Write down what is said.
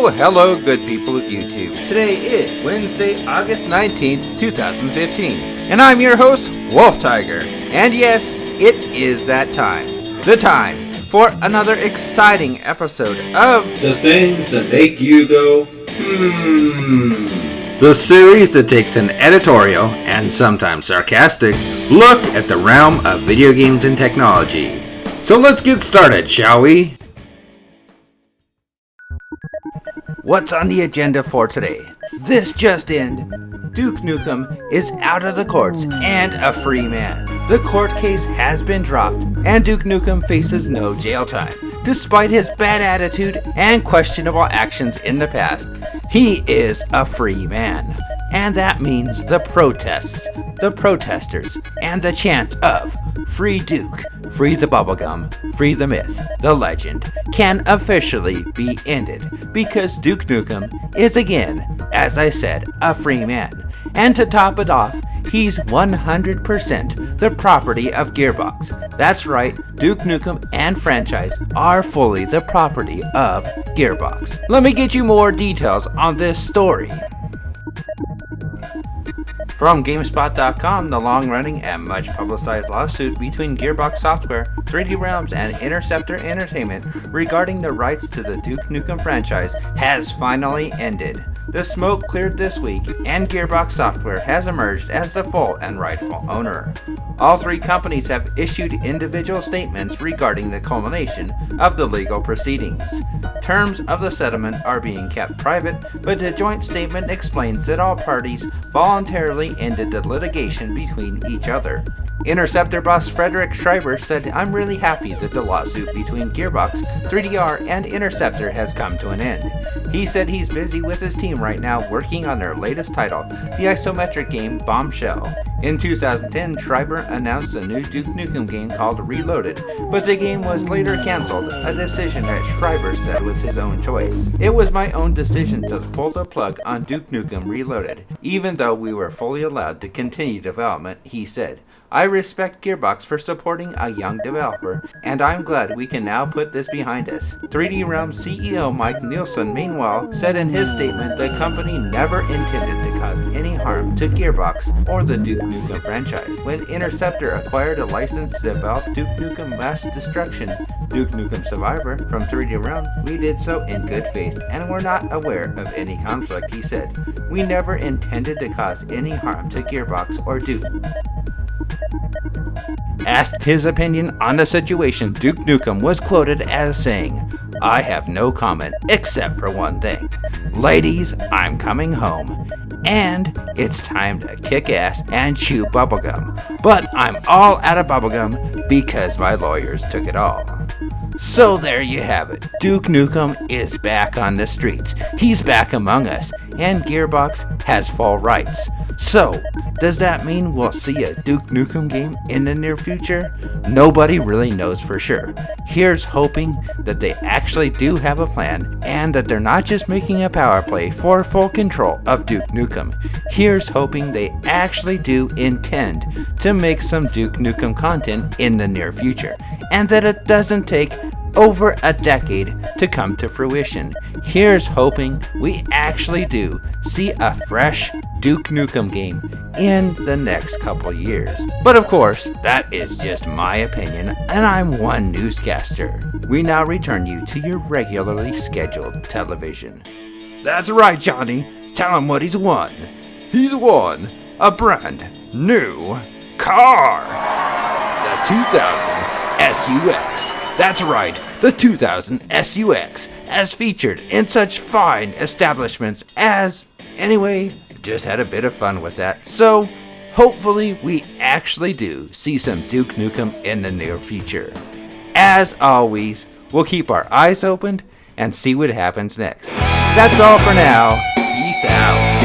Hello, good people of YouTube. Today is Wednesday, August 19th, 2015, and I'm your host, Wolf Tiger. And yes, it is that time. The time for another exciting episode of The Things That Make You Go, the series that takes an editorial, and sometimes sarcastic, look at the realm of video games and technology. So let's get started, shall we? What's on the agenda for today? This just in. Duke Nukem is out of the courts and a free man. The court case has been dropped and Duke Nukem faces no jail time. Despite his bad attitude and questionable actions in the past, he is a free man. And that means the protests, the protesters, and the chants of Free Duke, Free the Bubblegum, Free the Myth, the Legend, can officially be ended because Duke Nukem is again, as I said, a free man. And to top it off, he's 100% the property of Gearbox. That's right, Duke Nukem and franchise are fully the property of Gearbox. Let me get you more details on this story. From GameSpot.com, the long-running and much-publicized lawsuit between Gearbox Software, 3D Realms, and Interceptor Entertainment regarding the rights to the Duke Nukem franchise has finally ended. The smoke cleared this week, and Gearbox Software has emerged as the full and rightful owner. All three companies have issued individual statements regarding the culmination of the legal proceedings. Terms of the settlement are being kept private, but the joint statement explains that all parties voluntarily ended the litigation between each other. Interceptor boss Frederick Schreiber said, "I'm really happy that the lawsuit between Gearbox, 3DR, and Interceptor has come to an end." He said he's busy with his team right now working on their latest title, the isometric game Bombshell. In 2010, Schreiber announced a new Duke Nukem game called Reloaded, but the game was later cancelled, a decision that Schreiber said was his own choice. "It was my own decision to pull the plug on Duke Nukem Reloaded, even though we were fully allowed to continue development," he said. "I respect Gearbox for supporting a young developer, and I'm glad we can now put this behind us." 3D Realms CEO Mike Nielsen, meanwhile, said in his statement the company never intended to cause any harm to Gearbox or the Duke Nukem franchise. When Interceptor acquired a license to develop Duke Nukem Mass Destruction, Duke Nukem Survivor, from 3D Realms, we did so in good faith and were not aware of any conflict, he said. "We never intended to cause any harm to Gearbox or Duke." Asked his opinion on the situation, Duke Nukem was quoted as saying, "I have no comment except for one thing. Ladies, I'm coming home, and it's time to kick ass and chew bubblegum. But I'm all out of bubblegum because my lawyers took it all." So there you have it. Duke Nukem is back on the streets. He's back among us, and Gearbox has full rights. So, does that mean we'll see a Duke Nukem game in the near future? Nobody really knows for sure. Here's hoping that they actually do have a plan and that they're not just making a power play for full control of Duke Nukem. Here's hoping they actually do intend to make some Duke Nukem content in the near future, and that it doesn't take over a decade to come to fruition. Here's hoping we actually do see a fresh Duke Nukem game in the next couple years. But of course, that is just my opinion, and I'm one newscaster. We now return you to your regularly scheduled television. That's right, Johnny. Tell him what he's won. He's won a brand new car. The 2000 SUX. That's right, the 2000 SUX, as featured in such fine establishments as... Anyway, just had a bit of fun with that. So, hopefully we actually do see some Duke Nukem in the near future. As always, we'll keep our eyes opened and see what happens next. That's all for now. Peace out.